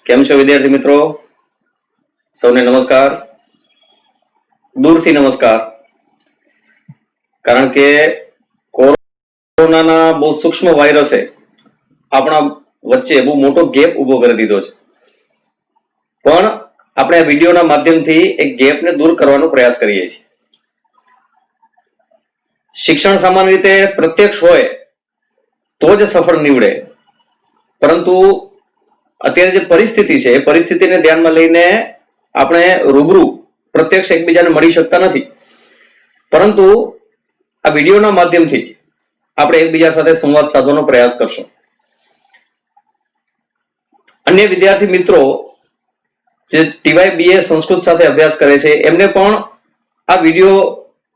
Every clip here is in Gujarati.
કેમ છો વિદ્યાર્થી મિત્રો? સૌને નમસ્કાર, દૂરથી નમસ્કાર. કારણ કે કોરોનાના બહુ સૂક્ષ્મ વાયરસે આપણા વચ્ચે બહુ મોટો ગેપ ઉભો કરી દીધો છે. પણ આપણે આ વિડીયોના માધ્યમથી એક ગેપને દૂર કરવાનો પ્રયાસ કરીએ છીએ. શિક્ષણ સામાન્ય રીતે પ્રત્યક્ષ હોય તો જ સફળ નીવડે, પરંતુ અત્યારે જે પરિસ્થિતિ છે એ પરિસ્થિતિને ધ્યાનમાં લઈને આપણે રૂબરૂ પ્રત્યક્ષ એકબીજાને મળી શકતા નથી. પરંતુ આ વિડીયોના માધ્યમથી આપણે એકબીજા સાથે સંવાદ સાધવાનો પ્રયાસ કરશું. અન્ય વિદ્યાર્થી મિત્રો જે TYBA સંસ્કૃત સાથે અભ્યાસ કરે છે એમને પણ આ વિડીયો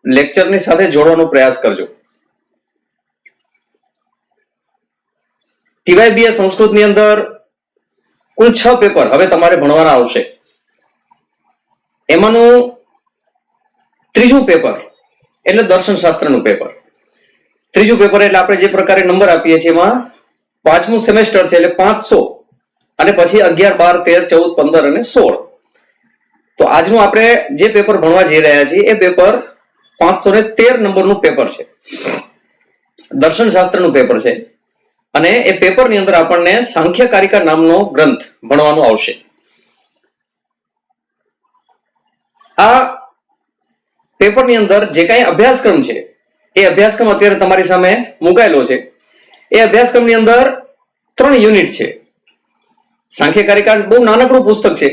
લેક્ચરની સાથે જોડવાનો પ્રયાસ કરજો. TYBA સંસ્કૃતની અંદર કુલ 6 પેપર હવે તમારે ભણવાના આવશે. એમાંનું ત્રીજું પેપર એટલે દર્શનશાસ્ત્રનું પેપર. ત્રીજું પેપર એટલે આપણે જે પ્રકારે નંબર આપીએ છીએ એમાં 5મું સેમેસ્ટર છે એટલે 500 અને પછી 11, 12, 13, 14, 15 અને 16. તો આજનું આપણે જે પેપર ભણવા જઈ રહ્યા છીએ એ પેપર 513 નંબરનું પેપર છે. દર્શનશાસ્ત્રનું પેપર છે અને એ પેપરની અંદર આપણને સાંખ્યકારિકા નામનો ગ્રંથ ભણવાનો આવશે. આ પેપરની અંદર જે કાંઈ અભ્યાસક્રમ છે એ અભ્યાસક્રમ અત્યારે તમારી સામે મુકાયેલો છે. એ અભ્યાસક્રમની અંદર 3 યુનિટ છે. સાંખ્યકારિકા બહુ નાનકડું પુસ્તક છે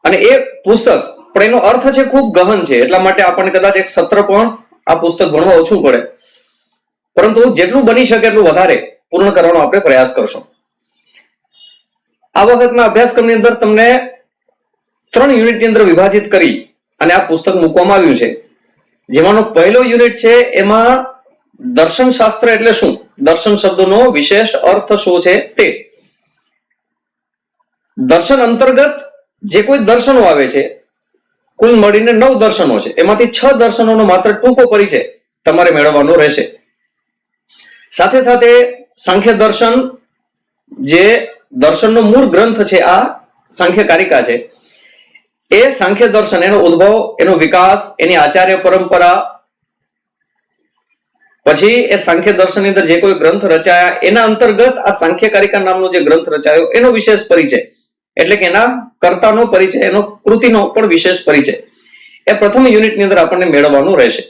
અને એ પુસ્તક પણ એનો અર્થ છે ખૂબ ગહન છે, એટલા માટે આપણને કદાચ એક સત્ર પણ આ પુસ્તક ભણવા ઓછું પડે, પરંતુ જેટલું બની શકે એટલું વધારે પૂર્ણ કરવાનો આપણે પ્રયાસ કરશું. આ વખતના અભ્યાસક્રમની અંદર તમને 3 યુનિટની અંદર વિભાજિત કરી અને આ પુસ્તક મૂકવામાં આવ્યું છે. જેમાંનો પહેલો યુનિટ છે એમાં દર્શનશાસ્ત્ર એટલે શું, દર્શન શબ્દનો વિશેષ અર્થ શું છે તે. દર્શન અંતર્ગત જે કોઈ દર્શનો આવે છે કુલ મળીને 9 દર્શનો છે, એમાંથી 6 દર્શનોનો માત્ર ટૂંકો પરિચય તમારે મેળવવાનો રહેશે. સાથે સાથે સાંખ્ય દર્શન જે દર્શનનો મૂળ ગ્રંથ છે આ સાંખ્યકારિકા છે, એ સાંખ્ય દર્શન એનો ઉદ્ભવ, એનો વિકાસ, એની આચાર્ય પરંપરા, પછી એ સાંખ્ય દર્શનની અંદર જે કોઈ ગ્રંથ રચાયા એના અંતર્ગત આ સાંખ્યકારિકા નામનો જે ગ્રંથ રચાયો એનો વિશેષ પરિચય, એટલે કે એના કર્તાનો પરિચય, એનો કૃતિનો પણ વિશેષ પરિચય એ પ્રથમ યુનિટની અંદર આપણને મેળવવાનો રહેશે.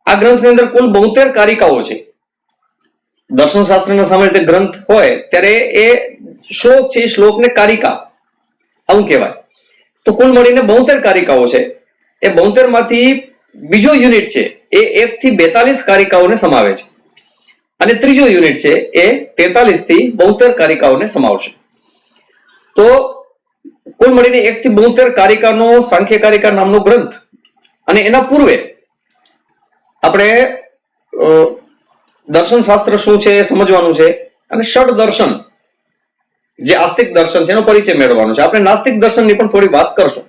આ ગ્રંથની અંદર કુલ 72 કારિકાઓ છે. દર્શનશાસ્ત્રના સામાન્ય રીતે ગ્રંથ હોય ત્યારે એ શ્લોક છે, શ્લોકને કારિકા આવું કહેવાય. તો કુલ મળીને 72 કારિકાઓ છે. એ 72 માંથી બીજો યુનિટ છે એ 1 થી 42 કારિકાઓને સમાવે છે અને ત્રીજો યુનિટ છે એ 43 થી 72 કારિકાઓને સમાવશે. તો કુલ મળીને 1 થી 72 કારિકાનો સાંખ્યકારિકા નામનો ગ્રંથ, અને એના પૂર્વે આપણે દર્શનશાસ્ત્ર શું છે એ સમજવાનું છે અને ષડ દર્શન જે આસ્તિક દર્શન છે એનો પરિચય મેળવવાનો છે. આપણે નાસ્તિક દર્શનની પણ થોડી વાત કરશું.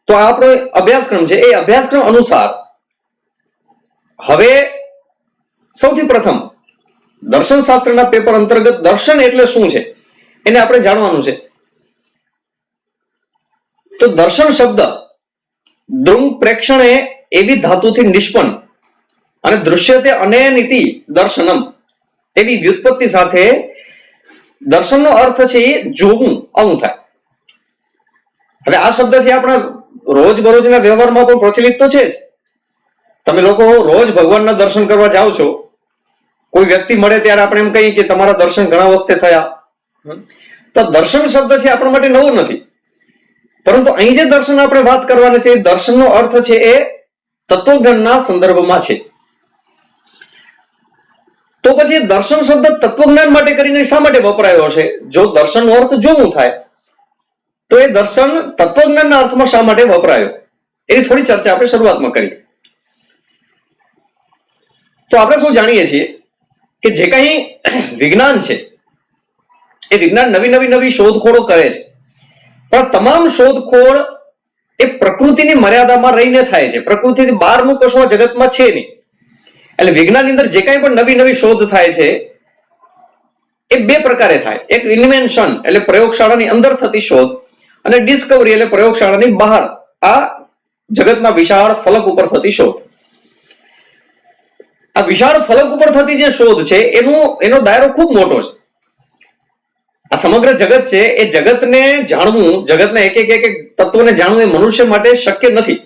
તો આ આપણો અભ્યાસક્રમ છે. એ અભ્યાસક્રમ અનુસાર હવે સૌથી પ્રથમ દર્શનશાસ્ત્રના પેપર અંતર્ગત દર્શન એટલે શું છે એને આપણે જાણવાનું છે. તો દર્શન શબ્દ દ્રુમ પ્રેક્ષણે એવી ધાતુથી નિષ્પન્ન અને દૃશ્યતે અનેનિતિ દર્શનમ એવી વ્યુત્પત્તિ સાથે દર્શનનો અર્થ છે એ જોવું, આવું થાય. હવે આ શબ્દ છે આપણા રોજબરોજના વ્યવહારમાં પણ પ્રચલિત તો છે જ. તમે લોકો રોજ ભગવાનના દર્શન કરવા જાઓ છો, કોઈ વ્યક્તિ મળે ત્યારે આપણે એમ કહીએ કે તમારા દર્શન ઘણા વખતે થયા. તો દર્શન શબ્દ છે આપણા માટે નવો નથી, પરંતુ અહીં જે દર્શન આપણે વાત કરવાની છે એ દર્શનનો અર્થ છે એ તત્વજ્ઞાનના સંદર્ભમાં છે. તો પછી દર્શન શબ્દ તત્વજ્ઞાન માટે કરીને શા માટે વપરાયો છે? જો દર્શનનો અર્થ જોવું થાય તો એ દર્શન તત્વજ્ઞાનના અર્થમાં શા માટે વપરાયો એની થોડી ચર્ચા આપણે શરૂઆતમાં કરી. તો આપણે શું જાણીએ છીએ કે જે કંઈ વિજ્ઞાન છે એ વિજ્ઞાન નવી શોધખોળો કરે છે, પણ તમામ શોધખોળ એ પ્રકૃતિની મર્યાદામાં રહીને થાય છે. પ્રકૃતિથી બહારનું કશું જગતમાં છે નહીં. એટલે વિજ્ઞાનની અંદર જે કાંઈ પણ નવી શોધ થાય છે એ બે પ્રકારે થાય. એક ઇન્વેન્શન એટલે પ્રયોગશાળાની અંદર થતી શોધ, અને ડિસ્કવરી એટલે પ્રયોગશાળાની બહાર આ જગતના વિશાળ ફલક ઉપર થતી શોધ. આ વિશાળ ફલક ઉપર થતી જે શોધ છે એનો દાયરો ખૂબ મોટો છે. આ સમગ્ર જગત છે એ જગતને જાણવું, જગતના એક એક તત્વને જાણવું એ મનુષ્ય માટે શક્ય નથી.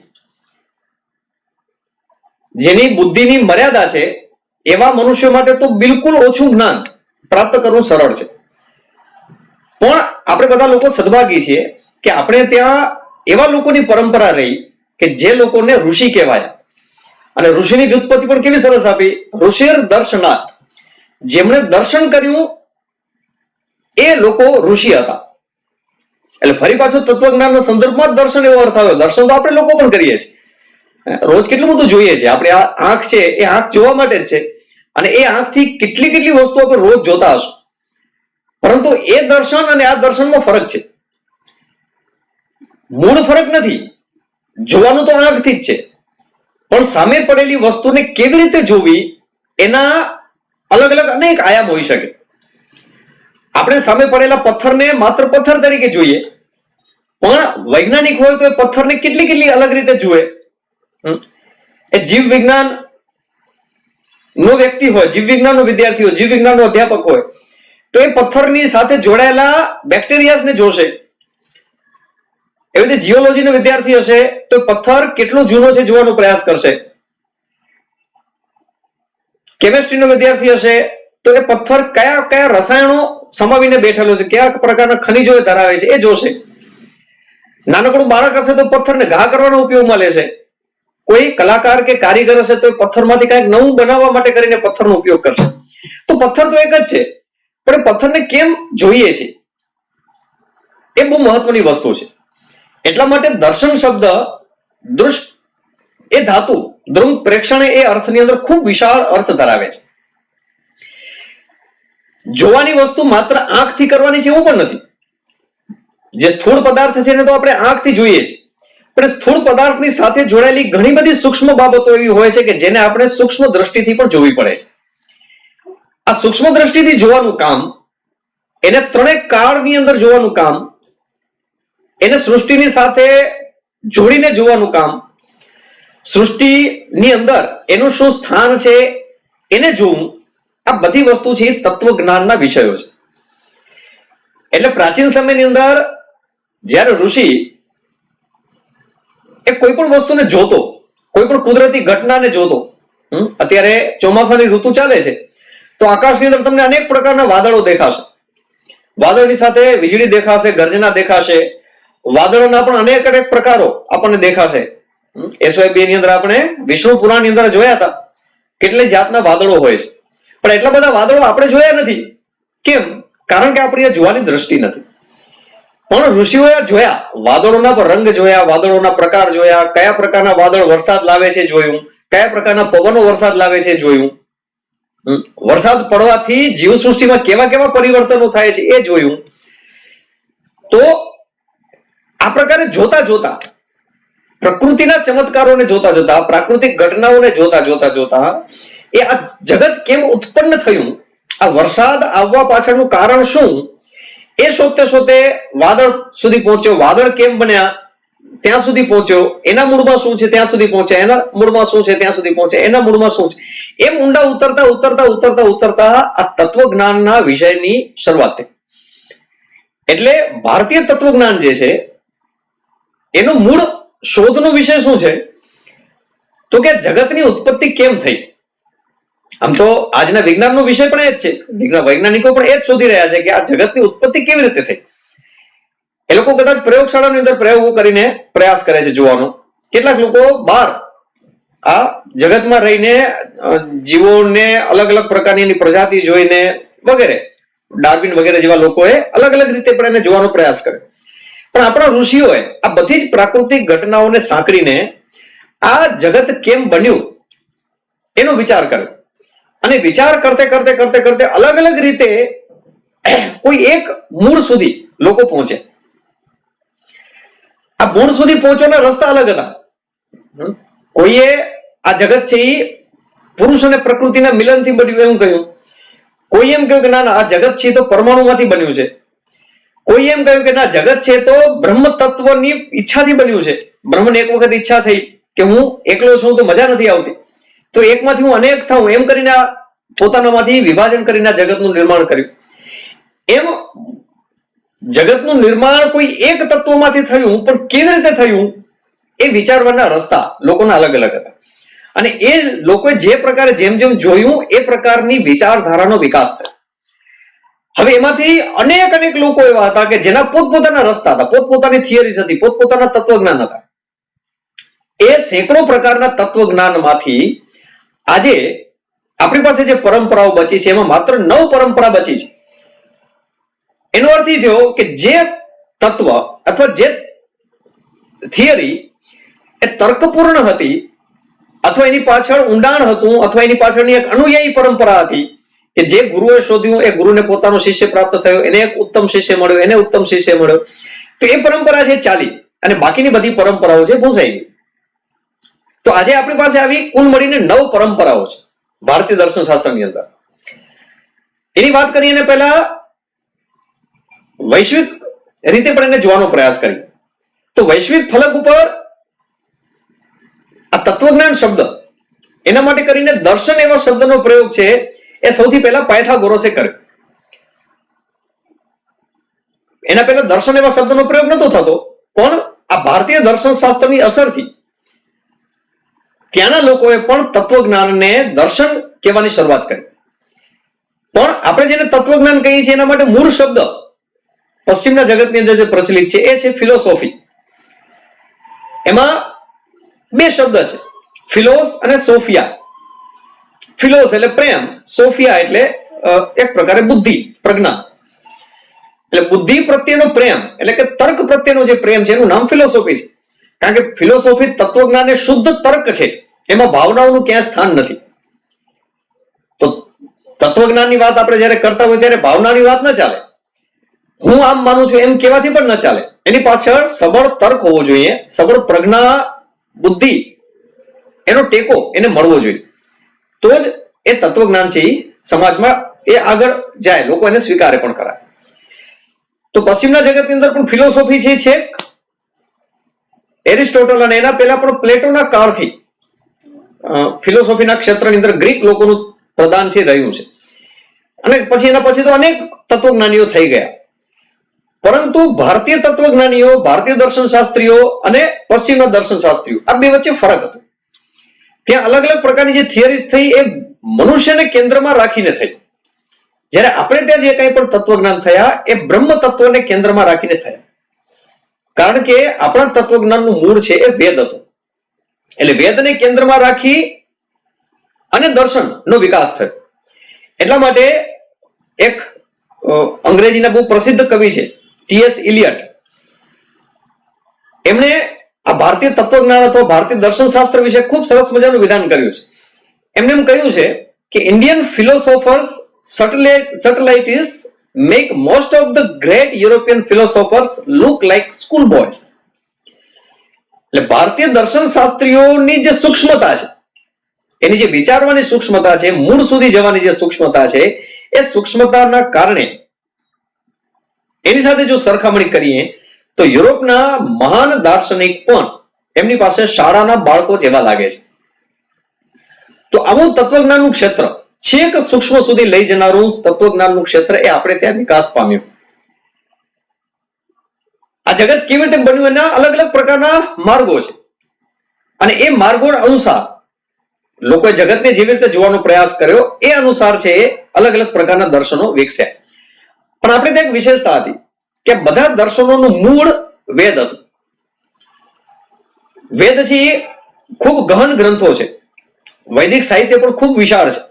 જેની બુદ્ધિની મર્યાદા છે એવા મનુષ્યો માટે તો બિલકુલ ઓછું જ્ઞાન પ્રાપ્ત કરવું સરળ છે. પણ આપણે બધા લોકો સદભાગી છીએ કે આપણે ત્યાં એવા લોકોની પરંપરા રહી કે જે લોકોને ઋષિ કહેવાય. અને ઋષિની વ્યુત્પત્તિ પણ કેવી સરસ આપી, ઋષિર દર્શનાથ. જેમણે દર્શન કર્યું એ લોકો ઋષિ હતા. એટલે ફરી પાછો તત્વજ્ઞાનના સંદર્ભમાં જ દર્શન એવો અર્થ આવ્યો. દર્શન તો આપણે લોકો પણ કરીએ છીએ, રોજ કેટલું બધું જોઈએ છે. આપણે આ આંખ છે એ આંખ જોવા માટે જ છે, અને એ આંખથી કેટલી વસ્તુઓ આપણે રોજ જોતા હશું. પરંતુ એ દર્શન અને આ દર્શનમાં ફરક છે. મૂળ ફરક નથી, જોવાનું તો આંખથી જ છે, પણ સામે પડેલી વસ્તુને કેવી રીતે જોવી એના અલગ અલગ અનેક આયામ હોઈ શકે. આપણે સામે પડેલા પથ્થરને માત્ર પથ્થર તરીકે જોઈએ, પણ વૈજ્ઞાનિક હોય તો એ પથ્થરને કેટલી અલગ રીતે જુએ. એ જીવ વિજ્ઞાન નો વ્યક્તિ હોય, જીવ વિજ્ઞાનનો વિદ્યાર્થી હોય, જીવ વિજ્ઞાનનો અધ્યાપક હોય, તો એ પથ્થરની સાથે જોડાયેલા બેક્ટેરિયાને જોશે. એવી રીતે જીઓલોજીનો વિદ્યાર્થી હશે તો પથ્થર કેટલો જૂનો છે જોવાનો પ્રયાસ કરશે. કેમેસ્ટ્રીનો વિદ્યાર્થી હશે તો એ પથ્થર કયા રસાયણો સમાવીને બેઠેલો છે, કયા પ્રકારના ખનિજો ધરાવે છે એ જોશે. નાનકડું બાળક હશે તો પથ્થરને ઘા કરવાનો ઉપયોગમાં લેશે. કોઈ કલાકાર કે કારીગર હશે તો પથ્થરમાંથી કંઈક નવું બનાવવા માટે કરીને પથ્થરનો ઉપયોગ કરશે. તો પથ્થર તો એક જ છે, પણ પથ્થરને કેમ જોઈએ છે એ બહુ મહત્વની વસ્તુ છે. એટલા માટે દર્શન શબ્દ દૃષ્ટ એ ધાતુ દ્રંગ પ્રેક્ષણે એ અર્થની અંદર ખૂબ વિશાળ અર્થ ધરાવે છે. જોવાની વસ્તુ માત્ર આંખથી કરવાની છે એવું પણ નથી. જે સ્થૂળ પદાર્થ છે એને તો આપણે આંખથી જોઈએ છીએ, પણ સ્થૂળ પદાર્થની સાથે જોડાયેલી ઘણી બધી સૂક્ષ્મ બાબતો એવી હોય છે કે જેને આપણે સૂક્ષ્મ દ્રષ્ટિથી પણ જોવી પડે છે. આ સૂક્ષ્મ દ્રષ્ટિથી જોવાનું કામ, એને ત્રણેય કાળની અંદર જોવાનું કામ, એને સૃષ્ટિની સાથે જોડીને જોવાનું કામ, સૃષ્ટિની અંદર એનું શું સ્થાન છે એને જોવું, આ બધી વસ્તુ છે તત્વજ્ઞાનના વિષયો છે. એટલે પ્રાચીન સમયની અંદર જ્યારે ઋષિ એ કોઈ પણ વસ્તુને જોતો, કોઈ પણ કુદરતી ઘટનાને જોતો. અત્યારે ચોમાસાની ઋતુ ચાલે છે તો આકાશની અંદર તમને અનેક પ્રકારના વાદળો દેખાશે. વાદળની સાથે વીજળી દેખાશે, ગર્જના દેખાશે, વાદળોના પણ અનેક પ્રકારો આપણને દેખાશે. SYB ની અંદર આપણે વિષ્ણુ પુરાણની અંદર જોયા હતા કેટલી જાતના વાદળો હોય છે, પણ એટલા બધા વાદળો આપણે જોયા નથી. કેમ? કારણ કે આપણી જોવાની દ્રષ્ટિ નથી. પણ ઋષિઓએ જોયા, વાદળોના રંગ જોયા, વાદળોના પ્રકાર જોયા, કયા પ્રકારના વાદળ વરસાદ લાવે છે જોયું, કયા પ્રકારના પવનો વરસાદ લાવે છે જોયું, વરસાદ પડવાથી જીવસૃષ્ટિમાં કેવા પરિવર્તનો થાય છે એ જોયું. તો આ પ્રકારે જોતા પ્રકૃતિના ચમત્કારોને જોતા પ્રાકૃતિક ઘટનાઓને જોતા એ આ જગત કેમ ઉત્પન્ન થયું, આ વરસાદ આવવા પાછળનું કારણ શું, એ શોધતે વાદળ સુધી પહોંચ્યો. વાદળ કેમ બન્યા ત્યાં સુધી પહોંચ્યો, એના મૂળમાં શું છે ત્યાં સુધી પહોંચ્યા, એના મૂળમાં શું છે ત્યાં સુધી પહોંચ્યા, એના મૂળમાં શું છે. એમ ઊંડા ઉતરતા આ તત્વજ્ઞાનના વિષયની શરૂઆત થઈ. એટલે ભારતીય તત્વજ્ઞાન જે છે એનું મૂળ શોધનો વિષય શું છે તો કે જગતની ઉત્પત્તિ કેમ થઈ. આમ તો આજના વિજ્ઞાનનો વિષય પણ એ જ છે, વૈજ્ઞાનિકો પણ એ જ શોધી રહ્યા છે કે આ જગતની ઉત્પત્તિ કેવી રીતે થઈ. એ લોકો કદાચ પ્રયોગશાળાની અંદર પ્રયોગો કરીને પ્રયાસ કરે છે જોવાનો. કેટલાક લોકો બહાર આ જગતમાં રહીને જીવોને અલગ પ્રકારની પ્રજાતિ જોઈને વગેરે, ડાર્વિન વગેરે જેવા લોકોએ અલગ રીતે પણ એને જોવાનો પ્રયાસ કર્યો. પણ આપણા ઋષિઓએ આ બધી જ પ્રાકૃતિક ઘટનાઓને સાંકળીને આ જગત કેમ બન્યું એનો વિચાર કર્યો. અને વિચાર કરતે અલગ રીતે કોઈ એક મૂળ સુધી લોકો પહોંચે. આ મૂળ સુધી પહોંચવાના રસ્તા અલગ હતા. કોઈએ આ જગત છે એ પુરુષ અને પ્રકૃતિના મિલનથી બન્યું એવું કહ્યું, કોઈ એમ કહ્યું કે ના ના આ જગત છે તો પરમાણુમાંથી બન્યું છે, કોઈ એમ કહ્યું કે ના જગત છે તો બ્રહ્મ તત્વની ઈચ્છાથી બન્યું છે. બ્રહ્મને એક વખત ઈચ્છા થઈ કે હું એકલો છું તો મજા નથી આવતી, તો એકમાંથી હું અનેક થાઉં, એમ કરીને પોતાનામાંથી વિભાજન કરીને જગતનું નિર્માણ કર્યું. એમ જગતનું નિર્માણ કોઈ એક તત્વમાંથી થયું, પણ કેવી રીતે થયું એ વિચારવાના રસ્તા લોકોના અલગ અલગ હતા. અને એ લોકોએ જે પ્રકારે જેમ જેમ જોયું એ પ્રકારની વિચારધારાનો વિકાસ થયો. હવે એમાંથી અનેક અનેક લોકો એવા હતા કે જેના પોતપોતાના રસ્તા હતા, પોતપોતાની થિયરીઝ હતી, પોતપોતાના તત્વજ્ઞાન હતા. એ સેંકડો પ્રકારના તત્વજ્ઞાનમાંથી આજે આપણી પાસે જે પરંપરાઓ બચી છે એમાં માત્ર 9 પરંપરા બચી છે. એનો અર્થ એ થયો કે જે તત્વ અથવા જે થિયરી એ તર્કપૂર્ણ હતી, અથવા એની પાછળ ઊંડાણ હતું, અથવા એની પાછળની એક અનુયાયી પરંપરા હતી કે જે ગુરુએ શોધ્યું એ ગુરુને પોતાનો શિષ્ય પ્રાપ્ત થયો, એને એક ઉત્તમ શિષ્ય મળ્યો, એને ઉત્તમ શિષ્ય મળ્યો, તો એ પરંપરા છે ચાલી અને બાકીની બધી પરંપરાઓ છે ભૂસાઈ ગઈ. તો આજે આપણી પાસે આવી કુલ મળીને 9 પરંપરાઓ છે ભારતીય દર્શન શાસ્ત્રની અંદર. એની વાત કરીએ ને પહેલા વૈશ્વિક રીતે પણ એને જોવાનો પ્રયાસ કરીએ તો વૈશ્વિક ફલક ઉપર આ તત્વજ્ઞાન શબ્દ, એના માટે કરીને દર્શન એવા શબ્દનો પ્રયોગ છે એ સૌથી પહેલા પાયથાગોરસે કર્યો. એના પહેલા દર્શન એવા શબ્દનો પ્રયોગ નતો થતો, પણ આ ભારતીય દર્શન શાસ્ત્રની અસરથી ત્યાંના લોકોએ પણ તત્વજ્ઞાનને દર્શન કહેવાની શરૂઆત કરી. પણ આપણે જેને તત્વજ્ઞાન કહીએ છીએ એના માટે મૂળ શબ્દ પશ્ચિમના જગતની અંદર જે પ્રચલિત છે એ છે ફિલોસોફી. એમાં 2 શબ્દ છે, ફિલોસ અને સોફિયા. ફિલોસ એટલે પ્રેમ, સોફિયા એટલે એક પ્રકારે બુદ્ધિ, પ્રજ્ઞા. એટલે બુદ્ધિ પ્રત્યેનો પ્રેમ એટલે કે તર્ક પ્રત્યેનો જે પ્રેમ છે એનું નામ ફિલોસોફી છે. કારણ કે ફિલોસોફી તત્વજ્ઞાન એ શુદ્ધ તર્ક છે, એમાં ભાવનાઓનું ક્યાંય સ્થાન નથી. તો તત્વજ્ઞાનની વાત આપણે જ્યારે કરતા હોય ત્યારે ભાવનાની વાત ન ચાલે, હું આમ માનું છું એમ કહેવાથી પણ ન ચાલે. એની પાછળ સબળ તર્ક હોવો જોઈએ, સબળ પ્રજ્ઞા, બુદ્ધિ, એનો ટેકો એને મળવો જોઈએ, તો જ એ તત્વજ્ઞાન છે એ સમાજમાં એ આગળ જાય, લોકો એને સ્વીકારે પણ કરાય. તો પશ્ચિમના જગતની અંદર પણ ફિલોસોફી છે છેક એરિસ્ટોટલ અને એના પહેલા પણ પ્લેટોના કાળથી ફિલોસોફીના ક્ષેત્રની અંદર ગ્રીક લોકોનું પ્રદાન છે રહ્યું છે. અને પછી એના પછી તો અનેક તત્વજ્ઞાનીઓ થઈ ગયા. પરંતુ ભારતીય તત્વજ્ઞાનીઓ, ભારતીય દર્શન શાસ્ત્રીઓ અને પશ્ચિમના દર્શન શાસ્ત્રીઓ, આ બે વચ્ચે ફરક હતો. ત્યાં અલગ અલગ પ્રકારની જે થિયરીઝ થઈ એ મનુષ્યને કેન્દ્રમાં રાખીને થઈ. જ્યારે આપણે ત્યાં જે કંઈ પણ તત્વજ્ઞાન થયા એ બ્રહ્મ તત્વને કેન્દ્રમાં રાખીને થયા. કારણ કે આપણા તત્વજ્ઞાનનું મૂળ છે એ વેદ હતું. એટલે વેદને કેન્દ્રમાં રાખી અને દર્શનનો વિકાસ થયો. એટલા માટે એક અંગ્રેજીના બહુ પ્રસિદ્ધ કવિ છે ટી.એસ. ઇલિયટ, એમણે આ ભારતીય તત્વજ્ઞાન અથવા ભારતીય દર્શન શાસ્ત્ર વિશે ખૂબ સરસ મજાનું વિધાન કર્યું છે. એમને એમ કહ્યું છે કે Indian philosophers subtleties make most of the great European philosophers look like school boys. એટલે ભારતીય દર્શન શાસ્ત્રીઓની જે સૂક્ષ્મતા છે, એની જે વિચારવાની સૂક્ષ્મતા છે, મૂળ સુધી જવાની જે સૂક્ષ્મતા છે, એ સૂક્ષ્મતાના કારણે એની સાથે જો સરખામણી કરીએ તો યુરોપના મહાન દાર્શનિક પણ એમની પાસે શાળાના બાળકો જેવા લાગે છે. તો આવું તત્વજ્ઞાનનું ક્ષેત્ર, છેક સૂક્ષ્મ સુધી લઈ જનારું તત્વજ્ઞાનનું ક્ષેત્ર એ આપણે ત્યાં વિકાસ પામ્યું. આ જગત કેવી રીતે બન્યું એના અલગ અલગ પ્રકારના માર્ગો છે, અને એ માર્ગો અનુસાર લોકોએ જગતને જેવી રીતે જોવાનો પ્રયાસ કર્યો એ અનુસાર છે એ અલગ અલગ પ્રકારના દર્શનો વિકસ્યા. પણ આપણે ત્યાં એક વિશેષતા હતી કે બધા દર્શનોનું મૂળ વેદ હતું. વેદ છે એ ખૂબ ગહન ગ્રંથો છે. વૈદિક સાહિત્ય પણ ખૂબ વિશાળ છે.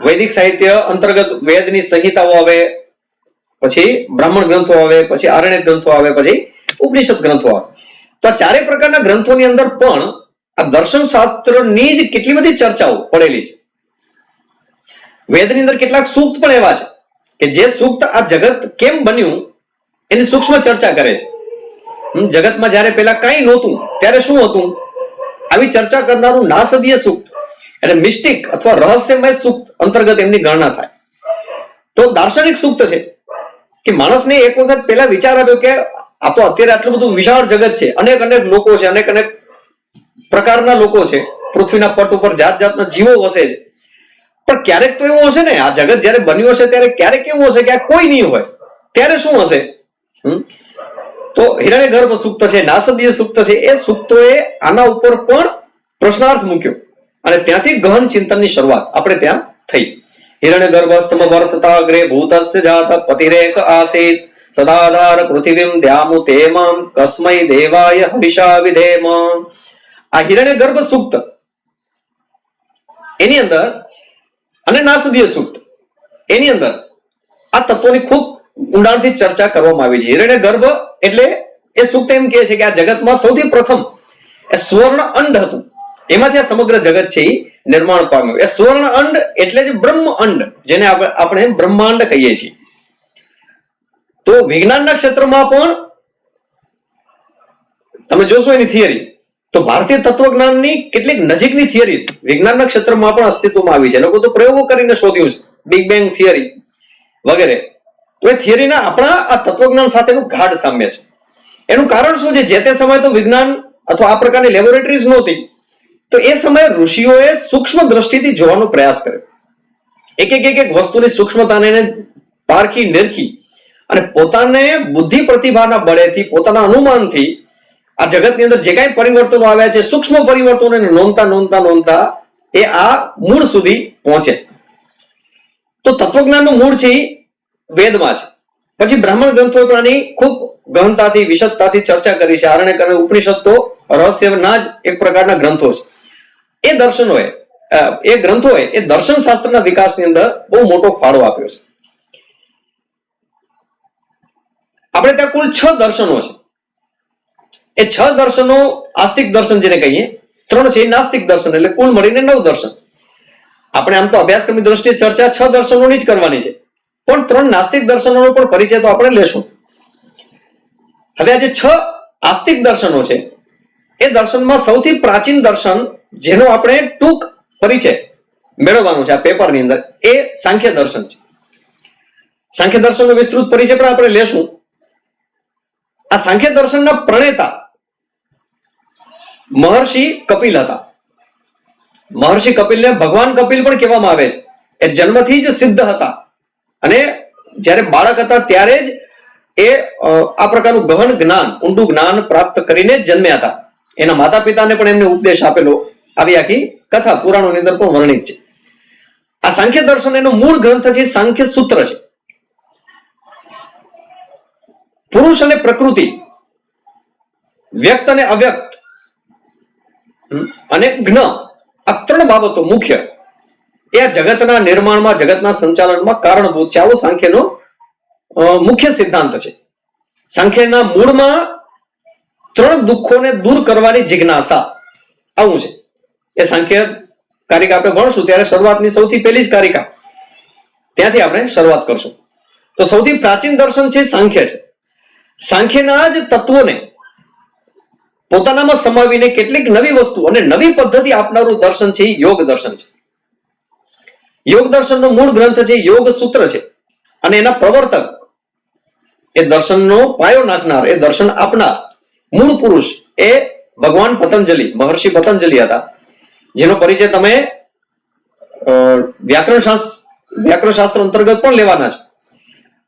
વૈદિક સાહિત્ય અંતર્ગત વેદની સંહિતાઓ આવે, પછી બ્રાહ્મણ ગ્રંથો આવે, પછી આરણ્યક ગ્રંથો આવે, પછી ઉપનિષદ ગ્રંથો આવે. તો આ ચારે પ્રકારના ગ્રંથોની અંદર પણ આ દર્શન શાસ્ત્રની જ કેટલી બધી ચર્ચાઓ પડેલી છે. વેદની અંદર કેટલાક સૂક્ત પણ એવા છે કે જે સૂક્ત આ જગત કેમ બન્યું એની સૂક્ષ્મ ચર્ચા કરે છે. જગતમાં જ્યારે પેલા કંઈ નહોતું ત્યારે શું હતું, આવી ચર્ચા કરનારું નાસદીય સૂક્ત એટલે મિસ્ટિક અથવા રહસ્યમય સૂક્ત અંતર્ગત એમની ગણના થાય. તો દાર્શનિક સૂક્ત છે કે માણસને એક વખત પહેલા વિચાર આવ્યો કે આ તો અત્યારે આટલું બધું વિશાળ જગત છે, અનેક અનેક લોકો છે, અનેક અનેક પ્રકારના લોકો છે, પૃથ્વીના પટ ઉપર જાત જાતના જીવો વસે છે, પણ ક્યારેક તો એવું હશે ને, આ જગત જયારે બન્યું હશે ત્યારે ક્યારેક એવું હશે કે આ કોઈ નહીં હોય, ત્યારે શું હશે? તો હિરણ્યગર્ભ સૂક્ત છે, નાસદીય સૂક્ત છે, એ સૂક્તોએ આના ઉપર પણ પ્રશ્નાર્થ મૂક્યો અને ત્યાંથી ગહન ચિંતનની શરૂઆત આપણે ત્યાં થઈ. હિરણ્યગર્ભ સમવર્તતા અગ્રે ભૂતસ્ય જાત પતિરેક આસીત સદાધાર પૃથ્વીમ દ્યામુ તેમમ કસ્મૈ દેવાય હવિષા વિધેમ. આ હિરણ્યગર્ભ સૂક્ત એની અંદર અને નાસદીય સૂક્ત એની અંદર આ તત્વોની ખૂબ ઊંડાણથી ચર્ચા કરવામાં આવી છે. હિરણ્યગર્ભ એટલે એ સૂક્ત એમ કહે છે કે આ જગતમાં સૌથી પ્રથમ એ સ્વર્ણ અંડ હતું, એમાંથી આ સમગ્ર જગત છે એ નિર્માણ પામ્યું. એ સ્વર્ણ અંડ એટલે જ બ્રહ્મ અંડ, જેને આપણે બ્રહ્માંડ કહીએ છીએ. તો વિજ્ઞાનના ક્ષેત્રમાં પણ તમે જોશો એની થિયરી, તો ભારતીય તત્વજ્ઞાનની કેટલીક નજીકની થિયરીઝ વિજ્ઞાનના ક્ષેત્રમાં પણ અસ્તિત્વમાં આવી છે. લોકો તો પ્રયોગો કરીને શોધ્યું છે, બિગ બેંગ થિયરી વગેરે. તો એ થિયરીના આપણા આ તત્વજ્ઞાન સાથેનું ગાઢ સામ્ય છે. એનું કારણ શું છે? જે તે સમયે તો વિજ્ઞાન અથવા આ પ્રકારની લેબોરેટરીઝ નહોતી, તો એ સમયે ઋષિઓએ સૂક્ષ્મ દ્રષ્ટિથી જોવાનો પ્રયાસ કર્યો. એક એક વસ્તુની સૂક્ષ્મતાને પારખી નિરખી અને પોતાને બુદ્ધિ પ્રતિભાના બળેથી, પોતાના અનુમાનથી આ જગતની અંદર જે કાંઈ પરિવર્તનો આવ્યા છે, સૂક્ષ્મ પરિવર્તનોને નોંધતા એ આ મૂળ સુધી પહોંચે. તો તત્વજ્ઞાનનું મૂળ છે એ વેદમાં છે. પછી બ્રાહ્મણ ગ્રંથોએ પણ આની ખૂબ ગહનતાથી વિશદતાથી ચર્ચા કરી છે. આરણ્યક અને ઉપનિષદ તો રહસ્યના જ એક પ્રકારના ગ્રંથો છે. એ દર્શનોએ એ ગ્રંથોએ એ દર્શન શાસ્ત્રના વિકાસની અંદર બહુ મોટો ફાળો આપ્યો છે. આપણે ત્યાં કુલ 6 દર્શનો છે. એ 6 દર્શનો આસ્તિક દર્શન જેને કહીએ, 3 છે નાસ્તિક દર્શન, એટલે કુલ મળીને 9 દર્શન. આપણે આમ તો અભ્યાસક્રમની દ્રષ્ટિએ ચર્ચા 6 દર્શનોની જ કરવાની છે, પણ 3 નાસ્તિક દર્શનોનો પણ પરિચય તો આપણે લેશું. હવે આ જે 6 આસ્તિક દર્શનો છે, એ દર્શનમાં સૌથી પ્રાચીન દર્શન જેનો આપણે ટૂંક પરિચય મેળવવાનો છે આ પેપરની અંદર, એ સાંખ્ય દર્શન છે. સાંખ્ય દર્શનનો વિસ્તૃત પરિચય પણ આપણે લેશું. આ સાંખ્ય દર્શનના પ્રણેતા મહર્ષિ કપિલ હતા. મહર્ષિ કપિલને ભગવાન કપિલ પણ કહેવામાં આવે છે. એ જન્મથી જ સિદ્ધ હતા અને જ્યારે બાળક હતા ત્યારે જ એ આ પ્રકારનું ગહન જ્ઞાન, ઊંડું જ્ઞાન પ્રાપ્ત કરીને જન્મ્યા હતા. એના માતા પિતાને પણ એમને ઉપદેશ આપેલો, આવી આખી કથા પુરાણોની અંદર પણ વર્ણિત છે. આ સાંખ્ય દર્શન એનો મૂળ ગ્રંથ છે, સાંખ્ય સૂત્ર છે. પુરુષ અને પ્રકૃતિ, વ્યક્ત અને અવ્યક્ત અને જ્ઞ, આ 3 બાબતો મુખ્ય એ આ જગતના નિર્માણમાં, જગતના સંચાલનમાં કારણભૂત છે. આવો સાંખ્યનો મુખ્ય સિદ્ધાંત છે. સાંખ્યના મૂળમાં 3 દુઃખોને દૂર કરવાની જિજ્ઞાસા, આવું છે. એ સાંખ્ય કારિકા આપણે ભણશું ત્યારે શરૂઆતની સૌથી પહેલી જ કારિકા ત્યાંથી આપણે શરૂઆત કરશું. તો સૌથી પ્રાચીન દર્શન છે સાંખ્ય છે. સાંખ્યના જ તત્વોને પોતાનામાં સમાવીને કેટલીક નવી વસ્તુ અને નવી પદ્ધતિ આપનારું દર્શન છે યોગ દર્શન છે. યોગ દર્શનનો મૂળ ગ્રંથ છે યોગ સૂત્ર છે અને એના પ્રવર્તક, એ દર્શનનો પાયો નાખનાર, એ દર્શન આપનાર મૂળ પુરુષ એ ભગવાન પતંજલિ, મહર્ષિ પતંજલિ હતા, જેનો પરિચય તમે વ્યાકરણ શાસ્ત્ર અંતર્ગત પણ લેવાના છો.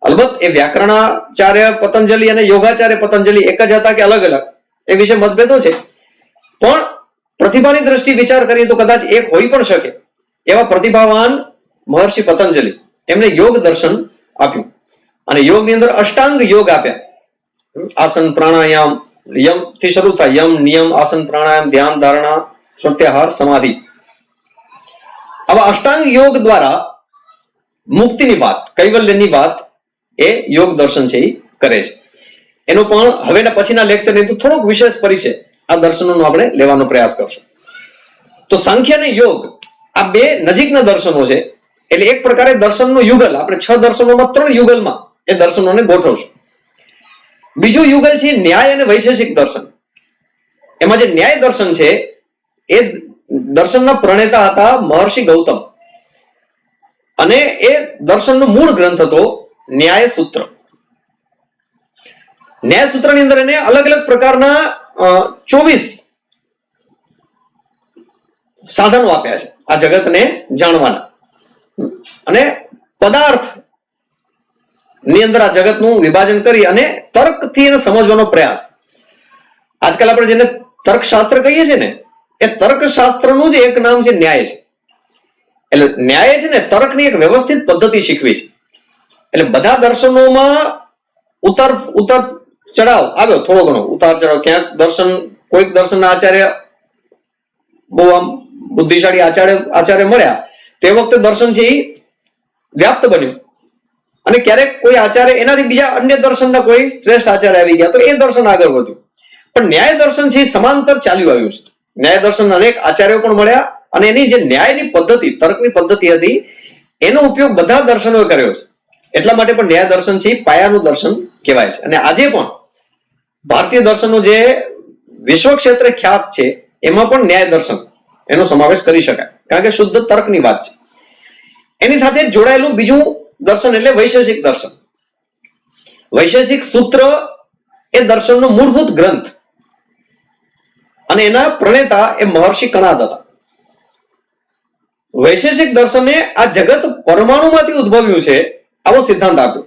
અલબત્ત એ વ્યાકરણાચાર્ય પતંજલિ અને યોગાચાર્ય પતંજલિ એક જ હતા કે અલગ અલગ, એ વિશે મતભેદો છે, પણ પ્રતિભાની દ્રષ્ટિ વિચાર કરીએ તો કદાચ એક હોઈ પણ શકે. એવા પ્રતિભાવાન મહર્ષિ પતંજલિ, એમને યોગ દર્શન આપ્યું અને યોગની અંદર અષ્ટાંગ યોગ આપ્યા. આસન, પ્રાણાયામ, યમ થી શરૂ થાય, યમ, નિયમ, આસન, પ્રાણાયામ, ધ્યાન, ધારણા, પ્રત્યાહાર, સમાધિ. આવા અષ્ટાંગ યોગ દ્વારા મુક્તિની વાત, કૈવલ્યની વાત એ યોગ દર્શન છે એ કરે છે. એનો પણ હવેના પછીના લેક્ચરની અંદર થોડોક વિશેષ પરિચય આ દર્શનોનો આપણે લેવાનો પ્રયાસ કરશું. તો સાંખ્ય અને યોગ આ 2 નજીકના દર્શનો છે, એટલે એક પ્રકારે દર્શનનો યુગલ, આપણે 6 દર્શનોમાં 3 યુગલમાં એ દર્શનોને ગોઠવશું. બીજું યુગલ છે ન્યાય અને વૈશેષિક દર્શન. એમાં જે ન્યાય દર્શન છે એ દર્શનના પ્રણેતા હતા મહર્ષિ ગૌતમ. અને એ દર્શનનો મૂળ ગ્રંથ હતો ન્યાય સૂત્ર. ન્યાય સૂત્રની અંદર એને અલગ અલગ પ્રકારના 24 સાધનો આપ્યા છે આ જગતને જાણવાના. અને પદાર્થ ની અંદર આ જગતનું વિભાજન કરી અને તર્કથી એને સમજવાનો પ્રયાસ. આજકાલ આપણે જેને તર્કશાસ્ત્ર કહીએ છીએ ને, એ તર્કશાસ્ત્રનું જ એક નામ છે ન્યાય છે. એટલે ન્યાય છે ને તર્કની એક વ્યવસ્થિત પદ્ધતિ શીખવી છે. એટલે બધા દર્શનોમાં ઉતાર ચઢાવ આવ્યો, થોડો ઘણો ઉતાર ચઢાવ. ક્યાંક કોઈક દર્શનના આચાર્ય બહુ આમ બુદ્ધિશાળી આચાર્ય મળ્યા તો એ વખતે દર્શન છે એ વ્યાપ્ત બન્યું. અને ક્યારેક કોઈ આચાર્ય એનાથી બીજા અન્ય દર્શનના કોઈ શ્રેષ્ઠ આચાર્ય આવી ગયા તો એ દર્શન આગળ વધ્યું. પણ ન્યાય દર્શન છે એ સમાંતર ચાલ્યું આવ્યું છે. ન્યાય દર્શન અનેક આચાર્યો પણ મળ્યા અને એની જે ન્યાયની પદ્ધતિ, તર્કની પદ્ધતિ હતી, એનો ઉપયોગ બધા દર્શનોએ કર્યો છે. એટલા માટે પણ ન્યાય દર્શન છે એ પાયાનું દર્શન કહેવાય છે. અને આજે પણ ભારતીય દર્શનનો જે વિશ્વ ક્ષેત્રે ખ્યાત છે એમાં પણ ન્યાય દર્શન એનો સમાવેશ કરી શકાય, કારણ કે શુદ્ધ તર્કની વાત છે. એની સાથે જોડાયેલું બીજું દર્શન એટલે વૈશેષિક દર્શન. વૈશેષિક સૂત્ર એ દર્શનનો મૂળભૂત ગ્રંથ અને એના પ્રણેતા એ મહર્ષિ કણાદ હતા. વૈશેષિક દર્શને આ જગત પરમાણુમાંથી ઉદ્ભવ્યું છે આવો સિદ્ધાંત આપ્યો.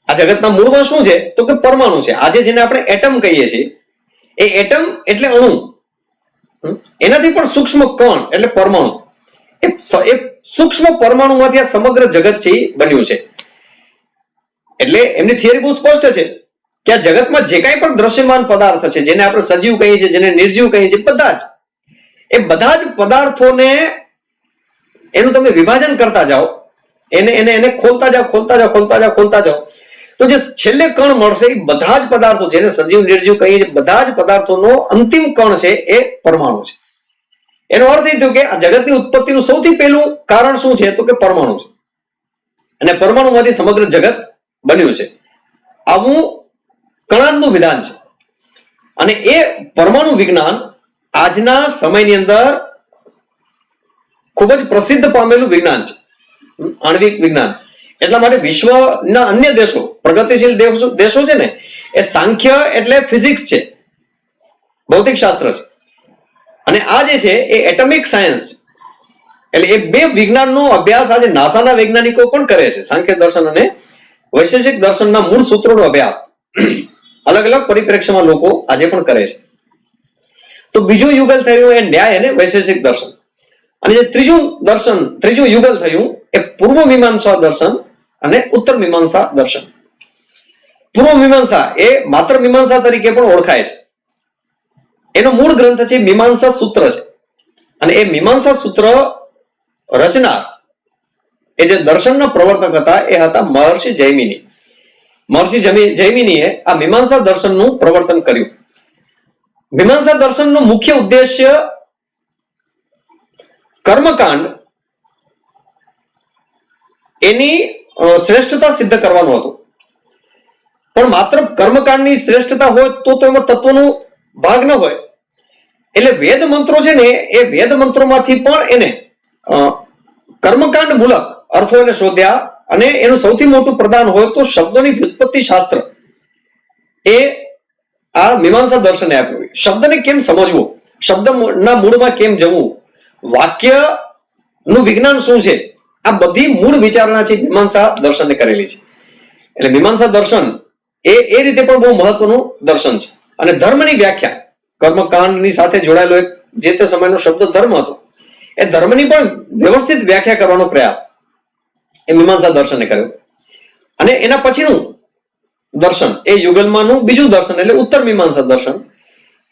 આ જગતના મૂળમાં શું છે તો કે પરમાણુ છે. આજે જેને આપણે એટમ કહીએ છીએ, એ એટમ એટલે અણુ, એનાથી પણ સૂક્ષ્મ કણ એટલે પરમાણુ. એ સૂક્ષ્મ પરમાણુમાંથી આ સમગ્ર જગત છે એ બન્યું છે. એટલે એમની થિયરી બહુ સ્પષ્ટ છે કે આ જગતમાં જે કાંઈ પણ દ્રશ્યમાન પદાર્થ છે, જેને આપણે સજીવ કહીએ છીએ, જેને નિર્જીવ કહીએ છીએ, બધા જ પદાર્થોને એનું તમે વિભાજન કરતા જાઓ, એને ખોલતા જાઓ તો જે છેલ્લે કણ મળશે એ બધા જ પદાર્થો, જેને સજીવ નિર્જીવ કહીએ છીએ, બધા જ પદાર્થોનો અંતિમ કણ છે એ પરમાણુ છે. એનો અર્થ એ થયો કે આ જગતની ઉત્પત્તિનું સૌથી પહેલું કારણ શું છે તો કે પરમાણુ છે. અને પરમાણુમાંથી સમગ્ર જગત બન્યું છે. આવું કણાદનું વિધાન છે. અને એ પરમાણુ વિજ્ઞાન આજના સમયની અંદર ખૂબ જ પ્રસિદ્ધ પામેલું વિજ્ઞાન છે, આણ્વિક વિજ્ઞાન. એટલા માટે વિશ્વના અન્ય દેશો, પ્રગતિશીલ દેશો છે ને, એ સાંખ્ય એટલે ફિઝિક્સ છે, ભૌતિક શાસ્ત્ર છે, અને આ જે છે એ એટમિક સાયન્સ છે. એટલે એ બે વિજ્ઞાનનો અભ્યાસ આજે નાસાના વૈજ્ઞાનિકો પણ કરે છે. સાંખ્ય દર્શન અને વૈશેષિક દર્શનના મૂળ સૂત્રોનો અભ્યાસ અલગ અલગ પરિપ્રેક્ષ્યમાં લોકો આજે પણ કરે છે. તો બીજું યુગલ થયું એ ન્યાય અને વૈશેષિક દર્શન. અને જે ત્રીજું યુગલ થયું એ પૂર્વ મીમાંસા દર્શન અને ઉત્તર મીમાંસા દર્શન. પૂર્વ મીમાંસા એ માત્ર મીમાંસા તરીકે પણ ઓળખાય છે. એનો મૂળ ગ્રંથ છે મીમાંસા સૂત્ર છે. અને એ મીમાંસા સૂત્ર રચનાર એ જે દર્શનના પ્રવર્તક હતા એ હતા મહર્ષિ જૈમિની. મહર્ષિ જૈમિનીએ આ મીમાંસા દર્શનનું પ્રવર્તન કર્યું. મીમાંસા દર્શનનો મુખ્ય ઉદ્દેશ્ય કર્મકાંડ એની શ્રેષ્ઠતા સિદ્ધ કરવાનો હતો. પણ માત્ર કર્મકાંડની શ્રેષ્ઠતા હોય તો એમાં તત્વનો ભાગ ન હોય. એટલે વેદ મંત્રો છે ને, એ વેદ મંત્રોમાંથી પણ એને કર્મકાંડ મૂલક અર્થો એને શોધ્યા. અને એનું સૌથી મોટું પ્રદાન હોય તો શબ્દોની વ્યુત્પત્તિ શાસ્ત્ર એ આ મીમાંસા દર્શને આપ્યું. શબ્દને કેમ સમજવો, શબ્દના મૂળમાં કેમ જવું, વાક્યનું વિજ્ઞાન શું છે, આ બધી મૂળ વિચારણા છે મીમાંસા દર્શને કરેલી છે. એટલે મીમાંસા દર્શન એ રીતે પણ બહુ મહત્વનું દર્શન છે. અને ધર્મની વ્યાખ્યા, કર્મકાંડની સાથે જોડાયેલો એક જે તે સમયનો શબ્દ ધર્મ હતો, એ ધર્મની પણ વ્યવસ્થિત વ્યાખ્યા કરવાનો પ્રયાસ એ મીમાંસા દર્શને કર્યો. અને એના પછીનું દર્શન એ યુગલમાંનું બીજું દર્શન એટલે ઉત્તર મીમાંસા દર્શન.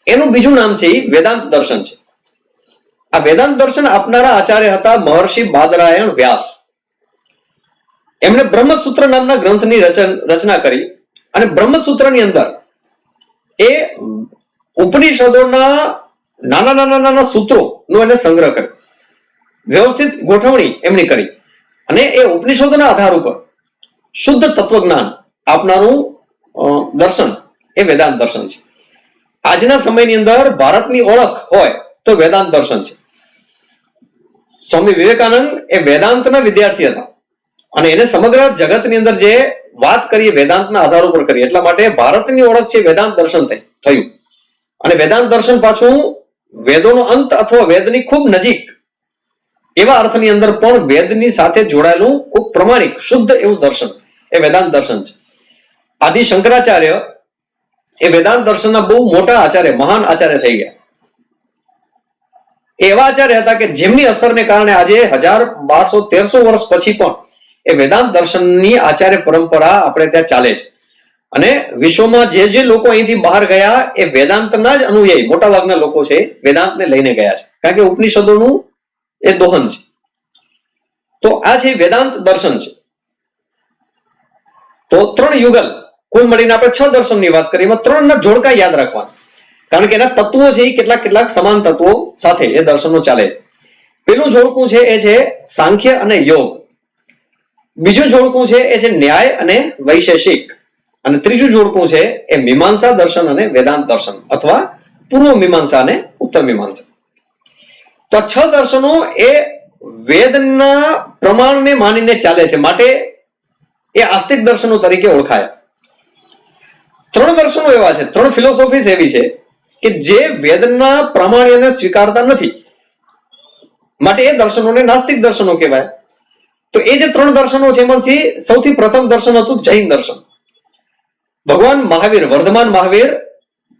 એનું બીજું નામ છે એ વેદાંત દર્શન છે. આ વેદાંત દર્શન આપનારા આચાર્ય હતા મહર્ષિ બાદરાયણ વ્યાસ. એમણે બ્રહ્મસૂત્ર નામના ગ્રંથની રચના કરી. અને બ્રહ્મસૂત્રની અંદર એ ઉપનિષદોના નાના સૂત્રોનો એને સંગ્રહ કર્યો, વ્યવસ્થિત ગોઠવણી એમની કરી. અને એ ઉપનિષદોના આધાર ઉપર શુદ્ધ તત્વજ્ઞાન આપનારું દર્શન એ વેદાંત દર્શન છે. આજના સમયની અંદર ભારતની ઓળખ હોય તો વેદાંત દર્શન છે. સ્વામી વિવેકાનંદ એ વેદાંતના વિદ્યાર્થી હતા અને એને સમગ્ર જગતની અંદર જે વાત કરીએ વેદાંતના આધાર ઉપર કરીએ, એટલા માટે ભારતની ઓળખ છે વેદાંત દર્શન થયું. અને વેદાંત દર્શન પાછું વેદોનો અંત અથવા વેદની ખૂબ નજીક એવા અર્થની અંદર પણ વેદની સાથે જોડાયેલું ખૂબ પ્રમાણિક શુદ્ધ એવું દર્શન એ વેદાંત દર્શન છે. આદિ શંકરાચાર્ય એ વેદાંત દર્શનના બહુ મોટા આચાર્ય, મહાન આચાર્ય થઈ ગયા. એવા આચાર્ય હતા કે જેમની અસરને કારણે આજે 1200-1300 વર્ષ પછી પણ એ વેદાંત દર્શનની આચાર્ય પરંપરા આપણે ત્યાં ચાલે છે. અને વિશ્વમાં જે લોકો અહીંથી બહાર ગયા એ વેદાંતના જ અનુયાયી મોટાભાગના લોકો છે, વેદાંતને લઈને ગયા છે, કારણ કે ઉપનિષદોનું એ દોહન છે. તો આ છે વેદાંત દર્શન છે. તો 3 યુગલ કુલ મળીને આપણે 6 દર્શનની વાત કરીએ, એમાં 3ના જોડકા યાદ રાખવાના, કારણ કે એના તત્વો છે એ કેટલાક સમાન તત્વો સાથે એ દર્શનો ચાલે છે. પેલું જોડકું છે એ છે સાંખ્ય અને યોગ. બીજું જોડકું છે એ છે ન્યાય અને વૈશેષિક. અને ત્રીજું જોડકું છે એ મીમાંસા દર્શન અને વેદાંત દર્શન અથવા પૂર્વ મીમાંસા અને ઉત્તર મીમાંસા. તો આ 6 દર્શનો એ વેદના પ્રમાણને માનીને ચાલે છે, માટે એ આસ્તિક દર્શનો તરીકે ઓળખાય. 3 દર્શનો એવા છે, 3 ફિલોસોફીસ એવી છે કે જે વેદના પ્રામાણ્યને સ્વીકારતા નથી, માટે એ દર્શનોને નાસ્તિક દર્શનો કહેવાય. તો એ જે 3 દર્શનો છે એમાંથી સૌથી પ્રથમ દર્શન હતું જૈન દર્શન. ભગવાન મહાવીર, વર્ધમાન મહાવીર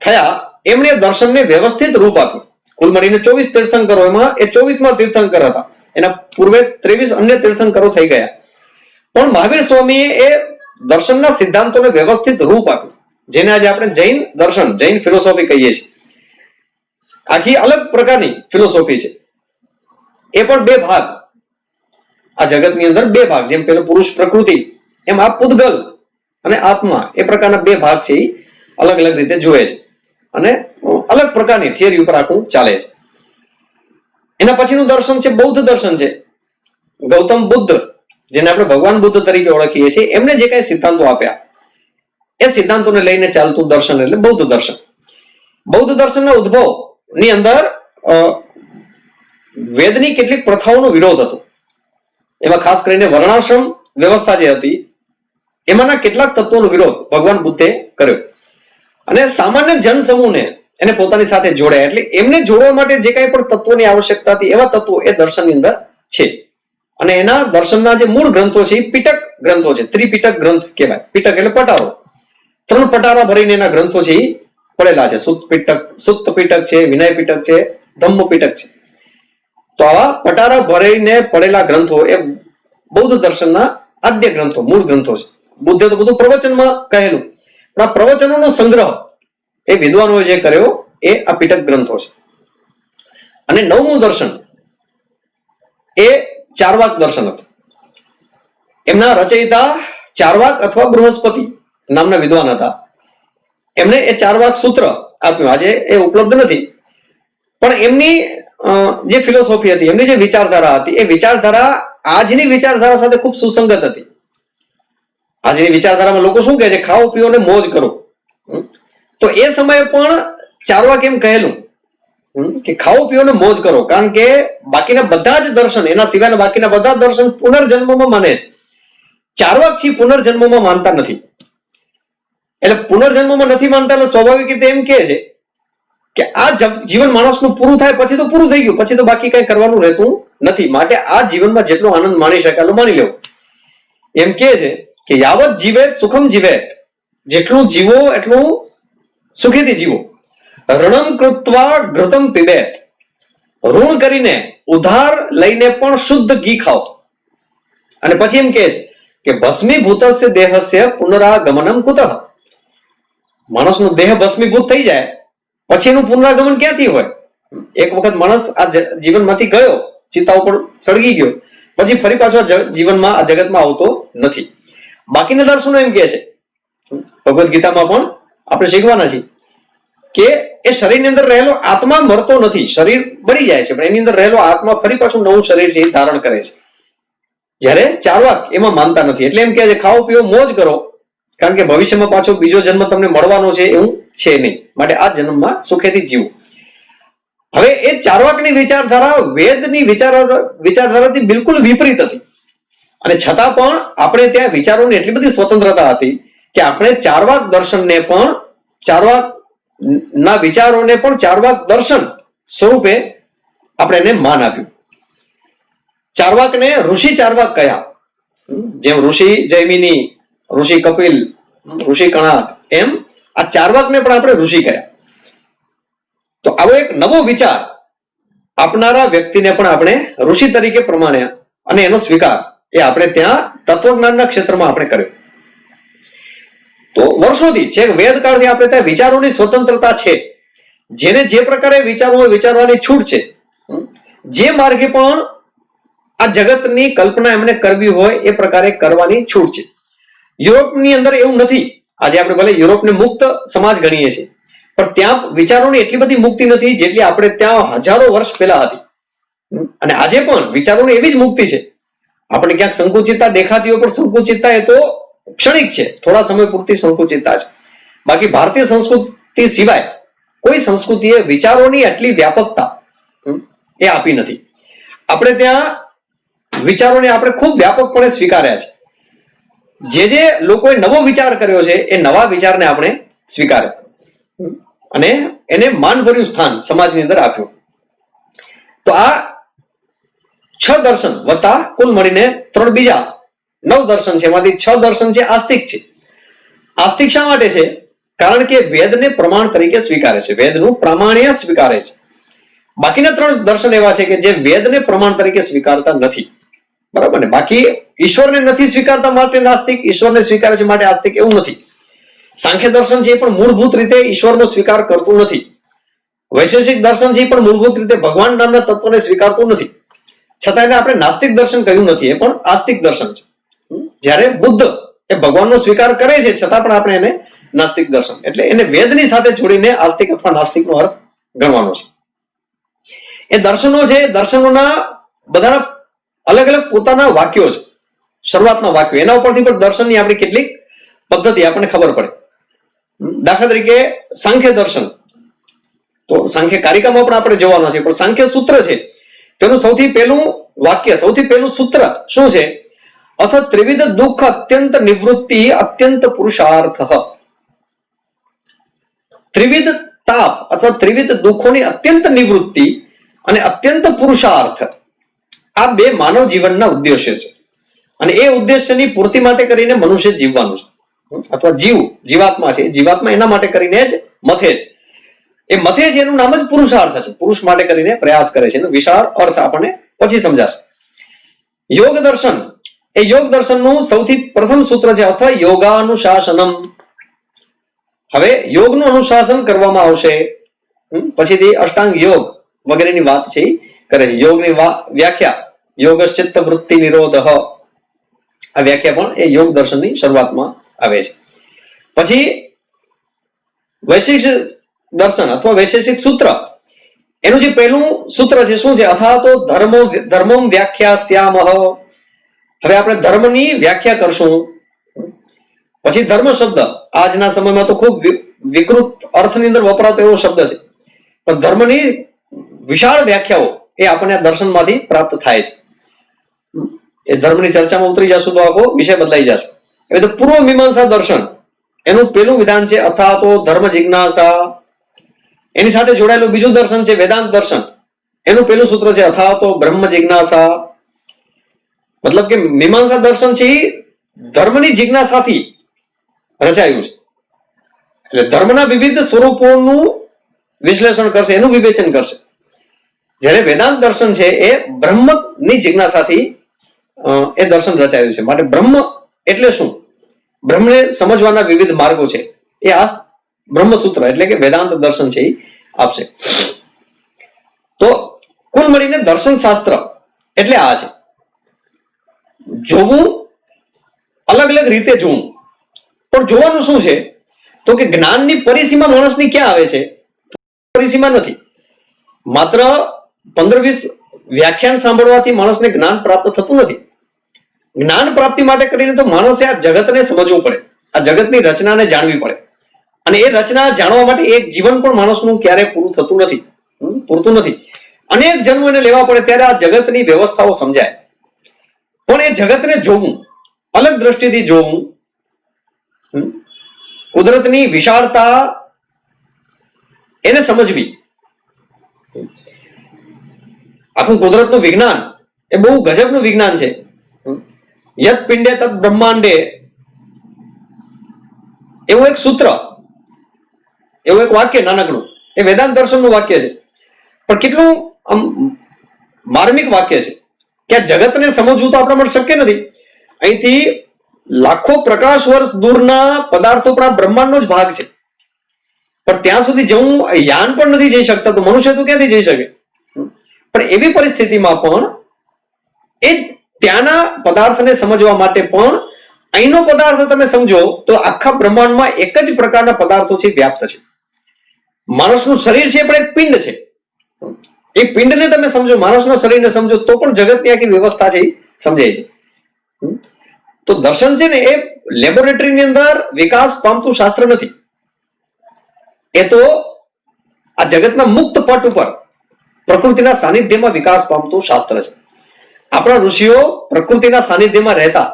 થયા, એમણે દર્શનને વ્યવસ્થિત રૂપ આપ્યું. કુલ મળીને 24 તીર્થંકરો, એમાં એ 24માં તીર્થંકર હતા, એના પૂર્વે 23 અન્ય તીર્થંકરો થઈ ગયા. પણ મહાવીર સ્વામીએ એ દર્શનના સિદ્ધાંતોને વ્યવસ્થિત રૂપ આપ્યું, જેને આજે આપણે જૈન દર્શન, જૈન ફિલોસોફી કહીએ છીએ. આખી અલગ પ્રકારની ફિલોસોફી છે. એ પણ 2 ભાગ, આ જગતની અંદર 2 ભાગ, જેમ પેલો પુરુષ પ્રકૃતિ, એમ આ પૂતગલ અને આત્મા, એ પ્રકારના 2 ભાગ છે, એ અલગ અલગ રીતે જોવે છે અને અલગ પ્રકારની થિયરી ઉપર આખું ચાલે છે. એના પછીનું દર્શન છે બૌદ્ધ દર્શન છે. ગૌતમ બુદ્ધ, જેને આપણે ભગવાન બુદ્ધ તરીકે ઓળખીએ છીએ, એમને જે કાંઈ સિદ્ધાંતો આપ્યા એ સિદ્ધાંતોને લઈને ચાલતું દર્શન એટલે બૌદ્ધ દર્શન. બૌદ્ધ દર્શનના ઉદ્ભવની અંદર વેદની કેટલીક પ્રથાઓનો વિરોધ હતો. એમાં ખાસ કરીને વર્ણાશ્રમ વ્યવસ્થા જે હતી એમાંના કેટલાક તત્વોનો વિરોધ ભગવાન બુદ્ધે કર્યો અને સામાન્ય જનસમૂહને એને પોતાની સાથે જોડ્યા. એટલે એમને જોડવા માટે જે કાંઈ પણ તત્વોની આવશ્યકતા હતી એવા તત્વો એ દર્શનની અંદર છે. અને એના દર્શનના જે મૂળ ગ્રંથો છે એ પીટક ગ્રંથો છે, ત્રિપીટક ગ્રંથ કહેવાય. પીટક એટલે પટારો, 3 પટારા ભરીને એના ગ્રંથો છે એ પડેલા છે. સુત્ત પીટક છે, વિનય પીટક છે, ધમ્મ પીટક છે. તો આવા પટારા ભરીને પડેલા ગ્રંથો એ બૌદ્ધ દર્શનના આદ્ય ગ્રંથો, મૂળ ગ્રંથો છે. બુદ્ધે તો બધું પ્રવચનમાં કહેલું, પણ આ પ્રવચનોનો સંગ્રહ એ વિદ્વાનોએ જે કર્યો એ આ પીટક ગ્રંથો છે. અને 9મું દર્શન એ ચારવાક દર્શન હતું. એમના રચયિતા ચારવાક અથવા બૃહસ્પતિ નામના વિદ્વાન હતા. એમણે એ ચારવાક સૂત્ર આપ્યું. આજે એ ઉપલબ્ધ નથી, પણ એમની જે ફિલોસોફી હતી, એમની જે વિચારધારા હતી, એ વિચારધારા આજની વિચારધારા સાથે ખૂબ સુસંગત હતી. આજની વિચારધારામાં લોકો શું કહે છે, ખાઓ પીઓ ને મોજ કરો. તો એ સમયે પણ ચારવાક એમ કહેલું કે ખાઓ પીઓ ને મોજ કરો, કારણ કે બાકીના બધા જ દર્શન, એના સિવાયના બાકીના બધા દર્શન પુનર્જન્મમાં માને છે. ચારવાક છે પુનર્જન્મમાં માનતા નથી. એટલે પુનર્જન્મમાં નથી માનતા એટલે સ્વાભાવિક રીતે એમ કહે છે કે આ જીવન માણસનું પૂરું થાય પછી તો પૂરું થઈ ગયું, પછી તો બાકી કઈ કરવાનું રહેતું નથી. માટે આ જીવનમાં જેટલો આનંદ માણી શકે એટલો માની લેવો. એમ કહે છે કે યાવત જીવેત સુખમ જીવેત, જેટલું જીવો એટલું સુખેથી જીવો. ઋણમ કૃત્વા ઘૃતમ પીબેત, ઋણ કરીને ઉધાર લઈને પણ શુદ્ધ ઘી ખાઓ. અને પછી એમ કહે છે કે ભસ્મીભૂતસ્ય દેહસ્ય પુનરાગમનમ કુતઃ, માણસનું દેહ ભસ્મીભૂત થઈ જાય પછી એનું પુનરાગમન ક્યાંથી હોય? એક વખત માણસ આ જીવનમાંથી ગયો, ચિતા ઉપર સળગી ગયો, પછી ફરી પાછો જીવનમાં આ જગતમાં આવતો નથી. બાકીના દર્શનો એમ કહે છે, ભગવદ્ ગીતામાં પણ આપણે શીખવાના છીએ કે એ શરીરની અંદર રહેલો આત્મા મરતો નથી. શરીર બળી જાય છે, પણ એની અંદર રહેલો આત્મા ફરી પાછું નવું શરીર છે એ ધારણ કરે છે. જ્યારે ચારવાક એમાં માનતા નથી. એટલે એમ કહે છે ખાઓ પીઓ મોજ કરો, કારણ કે ભવિષ્યમાં પાછો બીજો જન્મ તમને મળવાનો છે એવું છે નહીં, માટે આ જન્મમાં સુખેથી જીવો. હવે એ ચાર્વાકની વિચારધારા વેદની વિચારધારાથી બિલકુલ વિપરીત હતી, અને છતાં પણ આપણે ત્યાં વિચારોની એટલી બધી સ્વતંત્રતા હતી કે આપણે ચાર્વાક દર્શનને પણ ચાર્વાક ના વિચારોને પણ ચાર્વાક દર્શન સ્વરૂપે આપણે એને માન આપ્યું. ચાર્વાકને ઋષિ ચાર્વાક કયા, જેમ ઋષિ જૈમિની, ઋષિ કપિલ, ઋષિ કણાદ, એમ આ ચાર્વાકને પણ આપણે ઋષિ કયા. તો આવો એક નવો વિચાર આપનારા વ્યક્તિને પણ આપણે ઋષિ તરીકે પ્રમાણ્યા, અને એનો સ્વીકાર એ આપણે ત્યાં તત્વજ્ઞાનના ક્ષેત્રમાં આપણે કર્યો. તો વર્ષોથી છેક વેદકાળથી આપણે ત્યાં વિચારોની સ્વતંત્રતા છે, જેને જે પ્રકારે વિચારવાની છૂટ છે, જે માર્ગે પણ આ જગતની કલ્પના એમને કરવી હોય એ પ્રકારે કરવાની છૂટ છે. યુરોપની અંદર એવું નથી. આજે આપણે ભલે યુરોપને મુક્ત સમાજ ગણીએ છીએ, પણ ત્યાં વિચારોની એટલી બધી મુક્તિ નથી જેટલી આપણે ત્યાં હજારો વર્ષ પહેલા હતી. અને આજે પણ વિચારોની એવી જ મુક્તિ છે. આપણે ક્યાંક સંકુચિતતા દેખાતી હોય, પણ સંકુચિતતા એ તો ક્ષણિક છે, થોડા સમય પૂરતી સંકુચિતતા છે. બાકી ભારતીય સંસ્કૃતિ સિવાય કોઈ સંસ્કૃતિએ વિચારોની આટલી વ્યાપકતા એ આપી નથી. આપણે ત્યાં વિચારોને આપણે ખૂબ વ્યાપકપણે સ્વીકાર્યા છે. જે લોકોએ નવો વિચાર કર્યો છે એ નવા વિચારને આપણે સ્વીકાર્યો અને એને માનભર્યું સ્થાન સમાજની અંદર આપ્યું. તો આ 6 દર્શન વત્તા કુલ મળીને 3 બીજા 9 દર્શન છે, એમાંથી 6 દર્શન છે આસ્તિક છે. આસ્તિક શા માટે છે? કારણ કે વેદને પ્રમાણ તરીકે સ્વીકારે છે, વેદનું પ્રામાણ્ય સ્વીકારે છે. બાકીના 3 દર્શન એવા છે કે જે વેદને પ્રમાણ તરીકે સ્વીકારતા નથી. બરાબર ને? બાકી ઈશ્વરને નથી સ્વીકારતા માટે નાસ્તિક, ઈશ્વરને સ્વીકારે છે માટે આસ્તિક, એવું નથી. સાંખ્ય દર્શન છે એ પણ મૂળભૂત રીતે ઈશ્વરનો સ્વીકાર કરતું નથી. વૈશેષિક દર્શન છે એ પણ મૂળભૂત રીતે ભગવાન નામના તત્વને સ્વીકારતું નથી. છતાં એને આપણે નાસ્તિક દર્શન કહ્યું નથી, એ પણ આસ્તિક દર્શન છે. જ્યારે બુદ્ધ એ ભગવાનનો સ્વીકાર કરે છે છતાં પણ આપણે એને નાસ્તિક દર્શન, એટલે એને વેદની સાથે જોડીને આસ્તિક અથવા નાસ્તિકનો અર્થ ગણવાનો છે. એ દર્શનો છે, દર્શનોના બધાના અલગ અલગ પોતાના વાક્યો છે, શરૂઆતના વાક્યો. એના ઉપરથી પણ દર્શનની આપણી કેટલીક પદ્ધતિ આપણને ખબર પડે. દાખલા તરીકે સાંખ્ય દર્શન, તો સાંખ્ય કારિકામાં પણ આપણે જોવાનો છે, પણ સાંખ્ય સૂત્ર છે તેનું સૌથી પહેલું વાક્ય, સૌથી પહેલું સૂત્ર શું છે? અથ ત્રિવિધ દુઃખ અત્યંત નિવૃત્તિ અત્યંત પુરુષાર્થ. ત્રિવિધ તાપ અથવા ત્રિવિધ દુઃખોની અત્યંત નિવૃત્તિ અને અત્યંત પુરુષાર્થ, આ બે માનવ જીવનના ઉદ્દેશ્ય છે. અને એ ઉદ્દેશ્યની પૂર્તિ માટે કરીને મનુષ્ય જીવવાનું છે, અથવા જીવાત્મા છે, જીવાત્મા એના માટે કરીને જ મથે છે. એ મથે છે એનું નામ જ પુરુષાર્થ છે. પુરુષ માટે કરીને પ્રયાસ કરે છે. એનો વિશાળ અર્થ આપણને પછી સમજાશે. યોગ દર્શન, એ યોગ દર્શનનું સૌથી પ્રથમ સૂત્ર છે અથ યોગાનુશાસનમ. હવે યોગનું અનુશાસન કરવામાં આવશે, પછીથી અષ્ટાંગ યોગ વગેરેની વાત છે કરે છે. યોગની વ્યાખ્યા યોગશ્ચિત્ત વૃત્તિ નિરોધ, આ વ્યાખ્યા પણ એ યોગ દર્શનની શરૂઆતમાં આવે છે. પછી વૈશેષિક દર્શન અથવા વૈશેષિક સૂત્ર, એનું જે પહેલું સૂત્ર છે શું છે? અથા તો ધર્મમ વ્યાખ્યાસ્યામઃ. હવે આપણે ધર્મની વ્યાખ્યા કરશું. પછી ધર્મ શબ્દ આજના સમયમાં તો ખૂબ વિકૃત અર્થની અંદર વપરાતો એવો શબ્દ છે, પણ ધર્મની વિશાળ વ્યાખ્યાઓ એ આપણને આ દર્શનમાંથી પ્રાપ્ત થાય છે. એ ધર્મની ચર્ચામાં ઉતરી જશું તો આખો વિષય બદલાઈ જશે. હવે તો પૂર્વ મીમાંસા દર્શન, એનું પેલું વિધાન છે અથા તો ધર્મ જિજ્ઞાસા. એની સાથે જોડાયેલું બીજું દર્શન છે વેદાંત દર્શન, એનું પેલું સૂત્ર છે અથા તો બ્રહ્મ જિજ્ઞાસા. મતલબ કે મીમાંસા દર્શન છે એ ધર્મની જિજ્ઞાસાથી રચાયું છે. એટલે ધર્મના વિવિધ સ્વરૂપોનું વિશ્લેષણ કરશે, એનું વિવેચન કરશે. જ્યારે વેદાંત દર્શન છે એ બ્રહ્મની જિજ્ઞાસાથી એ દર્શન રચાયું છે. માટે બ્રહ્મ એટલે શું, બ્રહ્મને સમજવાના વિવિધ માર્ગો છે, એ આ બ્રહ્મસૂત્ર એટલે કે વેદાંત દર્શન છે એ આપશે. તો કુલ મળીને દર્શન શાસ્ત્ર એટલે આ છે. જોવું, અલગ અલગ રીતે જોવું, પણ જોવાનું શું છે? તો કે જ્ઞાનની પરિસીમા માણસની ક્યાં આવે છે? પરિસીમા નથી. માત્ર 15-20 વ્યાખ્યાન સાંભળવાથી માણસને જ્ઞાન પ્રાપ્ત થતું નથી. જ્ઞાન પ્રાપ્તિ માટે કરીને તો માણસે આ જગતને સમજવું પડે, આ જગતની રચનાને જાણવી પડે. અને એ રચના જાણવા માટે એક જીવન પણ માણસનું ક્યારે પૂરું થતું નથી. પૂરતું નથી. અનેક જન્મ એને લેવા પડે ત્યારે આ જગતની વ્યવસ્થાઓ સમજાય. પણ એ જગતને જોવું, અલગ દ્રષ્ટિથી જોવું, કુદરતની વિશાળતા એને સમજવી. આખું કુદરતનું વિજ્ઞાન એ બહુ ગજબનું વિજ્ઞાન છે. યત પિંડે તત બ્રહ્માંડે એવું એક સૂત્ર, એવું એક વાક્ય નાનકડું, એ વેદાંત દર્શનનું વાક્ય છે, પણ કેટલું આમ માર્મિક વાક્ય છે કે આ જગતને સમજવું તો આપણા માટે શક્ય નથી. અહીંથી લાખો પ્રકાશ વર્ષ દૂરના પદાર્થો પણ આ બ્રહ્માંડનો જ ભાગ છે, પણ ત્યાં સુધી જવું યાન પણ નથી જઈ શકતા, તો મનુષ્ય તો ક્યાંથી જઈ શકે? પણ એવી પરિસ્થિતિમાં પણ એ ત્યાંના પદાર્થને સમજવા માટે પણ અહીંનો પદાર્થ તમે સમજો તો આખા બ્રહ્માંડમાં એક જ પ્રકારના પદાર્થો છે વ્યાપ્ત છે. માણસનું શરીર છે પણ એક પિંડ છે. એ પિંડને તમે સમજો, માણસના શરીરને સમજો તો પણ જગતની આખી વ્યવસ્થા છે સમજાય છે. તો દર્શન છે ને એ લેબોરેટરીની અંદર વિકાસ પામતું શાસ્ત્ર નથી. એ તો આ જગતના મુક્ત પટ ઉપર પ્રકૃતિના સાનિધ્યમાં વિકાસ પામતું શાસ્ત્ર છે. આપણા ઋષિઓ પ્રકૃતિના સાનિધ્યમાં રહેતા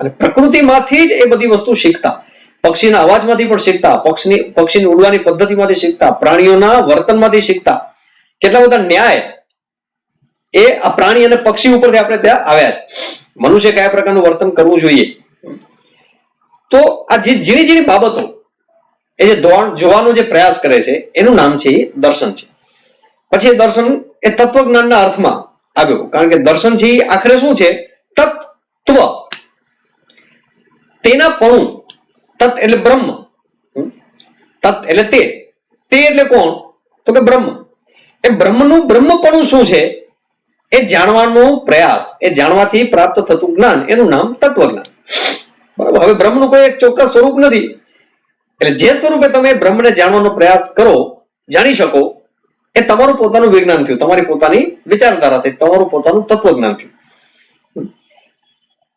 અને પ્રકૃતિમાંથી જ એ બધી વસ્તુ શીખતા. પક્ષીના અવાજમાંથી પણ શીખતા, પક્ષીની ઉડવાની પદ્ધતિમાંથી શીખતા, પ્રાણીઓના વર્તનમાંથી શીખતા. કેટલા બધા ન્યાય એ આ પ્રાણી અને પક્ષી ઉપરથી આપણે ત્યાં આવ્યા છે. મનુષ્ય કયા પ્રકારનું વર્તન કરવું જોઈએ. તો આ જે ઝીણી ઝીણી બાબતો એ જે જોવાનો જે પ્રયાસ કરે છે એનું નામ છે દર્શન છે. પછી એ દર્શન એ તત્વજ્ઞાનના અર્થમાં આવ્યું, કારણ કે દર્શન છે આખરે શું છે? તત્વ, તેના પણું. તત્ એટલે બ્રહ્મ, તત્ એટલે તે એટલે કોણ? તો કે બ્રહ્મ. એ બ્રહ્મનું બ્રહ્મપણું શું છે એ જાણવાનો પ્રયાસ, એ જાણવાથી પ્રાપ્ત થતું જ્ઞાન, એનું નામ તત્વજ્ઞાન. બરાબર. હવે બ્રહ્મનું કોઈ એક ચોક્કસ સ્વરૂપ નથી, એટલે જે સ્વરૂપે તમે બ્રહ્મને જાણવાનો પ્રયાસ કરો, જાણી શકો, એ તમારું પોતાનું વિજ્ઞાન થયું, તમારી પોતાની વિચારધારાથી તમારું પોતાનું તત્વજ્ઞાન થયું.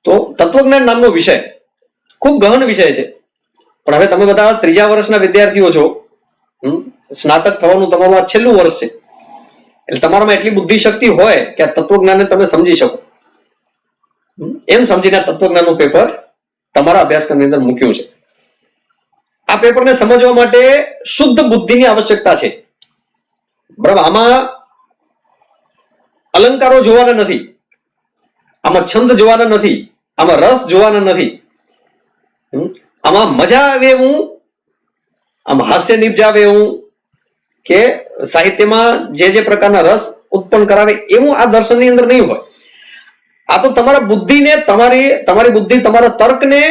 તો તત્વજ્ઞાન નામનો વિષય ખૂબ ગહન વિષય છે. પણ હવે તમે બધા 3જા વર્ષના વિદ્યાર્થીઓ છો, સ્નાતક થવાનું તમારું આ છેલ્લું વર્ષ છે, એટલે તમારામાં એટલી બુદ્ધિ શક્તિ હોય કે આ તત્વજ્ઞાનને તમે સમજી શકો. એમ સમજીને તત્વજ્ઞાનનું પેપર તમારા અભ્યાસક્રમની અંદર મૂક્યું છે. આ પેપરને સમજવા માટે શુદ્ધ બુદ્ધિની આવશ્યકતા છે. બરાબર. આમાં અલંકારો જોવાના નથી, આમાં છંદ જોવાના નથી, આમાં રસ જોવાના નથી, આમાં મજા આવે એવું, આમાં હાસ્ય નિપજાવે એવું કે સાહિત્યમાં જે પ્રકારના રસ ઉત્પન્ન કરાવે એવું આ દર્શનની અંદર નહીં હોય. આ તો તમારા બુદ્ધિને, તમારી બુદ્ધિ તમારા તર્કને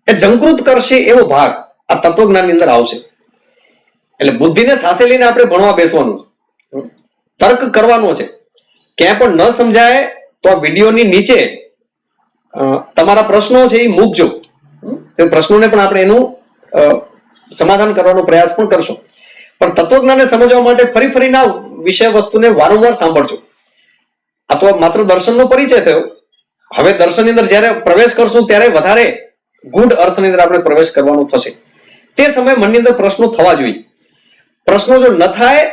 એ ઝંકૃત કરશે એવો ભાગ આ તત્વજ્ઞાનની અંદર આવશે. એટલે બુદ્ધિને સાથે લઈને આપણે ભણવા બેસવાનું છે, તર્ક કરવાનો છે. ક્યાંય પણ ન સમજાય તો આ વિડીયોની નીચે તમારા પ્રશ્નો છે એ મૂકજો. તે પ્રશ્નોને પણ આપણે એનું સમાધાન કરવાનો પ્રયાસ પણ કરશો. પણ તત્વજ્ઞાનને સમજવા માટે ફરીના વિષય વસ્તુને વારંવાર સાંભળજો. આ તો માત્ર દર્શનનો પરિચય થયો. હવે દર્શનની અંદર જ્યારે પ્રવેશ કરશું ત્યારે વધારે ગૂઢ અર્થની અંદર આપણે પ્રવેશ કરવાનો થશે. તે સમયે મનની અંદર પ્રશ્નો થવા જોઈએ. પ્રશ્નો જો ન થાય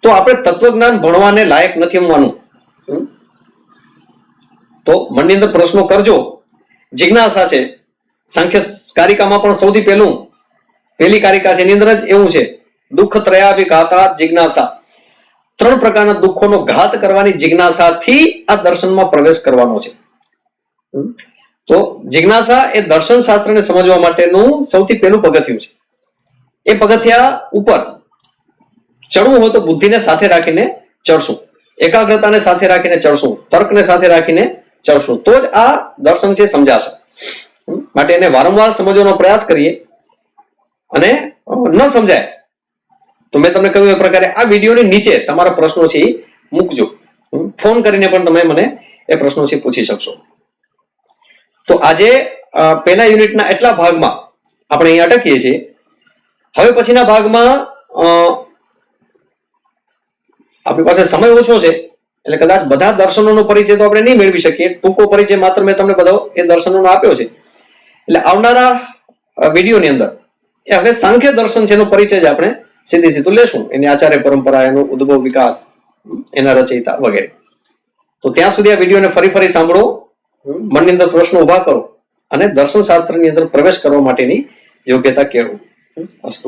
તો આપણે તત્વજ્ઞાન ભણવાને લાયક નથી એમ માનવું. તો મનની અંદર પ્રશ્નો કરજો. જિજ્ઞાસા છે. સાંખ્ય કારિકામાં પણ સૌથી પહેલી કારિકા છે, એની અંદર જ એવું છે, દુઃખ ત્રયાભિઘાતા જિજ્ઞાસા. 3 પ્રકારના દુઃખોનો ઘાત કરવાની જિજ્ઞાસાથી આ દર્શનમાં પ્રવેશ કરવાનો છે. તો જિજ્ઞાસા એ દર્શન શાસ્ત્રને સમજવા માટેનું સૌથી પહેલું પગથિયું છે. એ પગથિયા ઉપર ચડવું હોય તો બુદ્ધિને સાથે રાખીને ચડશું, એકાગ્રતાને સાથે રાખીને ચડશું, તર્કને સાથે રાખીને ચડશું, તો જ આ દર્શન છે સમજાશે. માટે એને વારંવાર સમજવાનો પ્રયાસ કરીએ, અને ન સમજાય તો મેં તમને કહ્યું એ પ્રકારે આ વિડીયોની નીચે તમારા પ્રશ્નો છે એ મૂકજો. ફોન કરીને પણ તમે મને એ પ્રશ્નો છે પૂછી શકશો. તો આજે પહેલા યુનિટના એટલા ભાગમાં આપણે અહીં અટકીએ છીએ. હવે પછીના ભાગમાં આપણી પાસે સમય ઓછો છે, એટલે કદાચ બધા દર્શનોનો પરિચય તો આપણે નહીં મેળવી શકીએ. ટૂંકો પરિચય માત્ર મેં તમને બધો એ દર્શનોનો આપ્યો છે. એટલે આવનારા વિડીયોની અંદર એ હવે સાંખ્ય દર્શન છે એનો પરિચય જ આપણે સીધી સીધું લેશું એની આચાર્ય પરંપરા, એનો ઉદ્ભવ વિકાસ, એના રચયિતા વગેરે. તો ત્યાં સુધી આ વિડીયોને ફરી સાંભળો, મનની અંદર પ્રશ્નો ઉભા કરો અને દર્શન શાસ્ત્રની અંદર પ્રવેશ કરવા માટેની યોગ્યતા કેળવો. અસ્તુ.